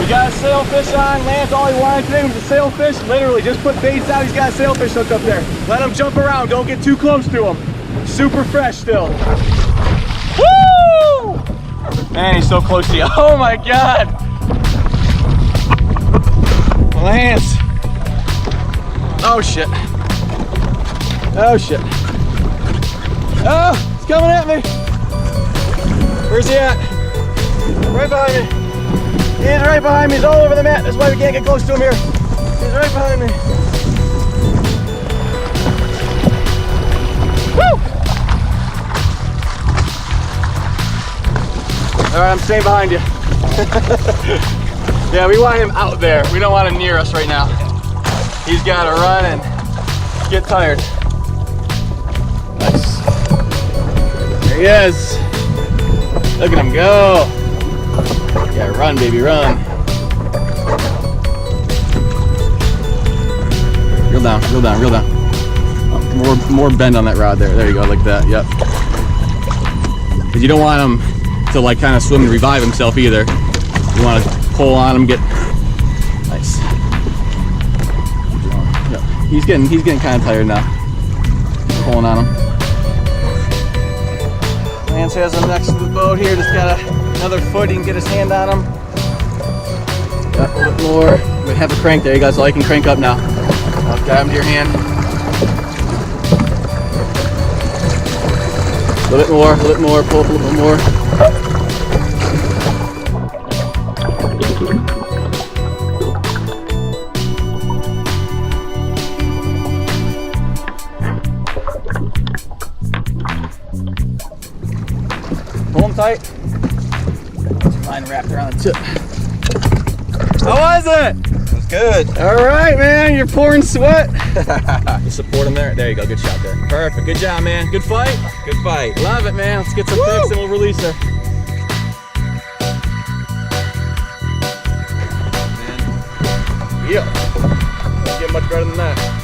We got a sailfish on. Lance, all he wanted today was a sailfish. Literally, just put baits out. He's got a sailfish hooked up there. Let him jump around. Don't get too close to him. Super fresh still. Woo! Man, he's so close to you. Oh my God. Lance. Oh shit. Oh shit. Oh, he's coming at me. Where's he at? Right behind me. He's right behind me. He's all over the mat. That's why we can't get close to him here. He's right behind me. Woo! All right, I'm staying behind you. Yeah, we want him out there. We don't want him near us right now. He's got to run and get tired. Nice. There he is. Look at him go. Yeah, run, baby, run. Reel down, reel down, reel down. More bend on that rod there. There you go, like that. Yep. Because you don't want him to like kind of swim and revive himself either. You want to pull on him, get nice. Yep. He's getting kind of tired now. Pulling on him. Lance has him next to the boat here. Just got another foot. He can get his hand on him. Yep, a little bit more. We have a crank there, you guys, so I can crank up now. I'll grab him to your hand. A little bit more, pull up a little bit more. Pull him tight. Line wrapped around the tip. How was it? It was good. All right, man. You're pouring sweat. You support him there. There you go. Good shot there. Perfect. Good job, man. Good fight. Good fight. Love it, man. Let's get some pics and we'll release her. Yeah. Can't get much better than that.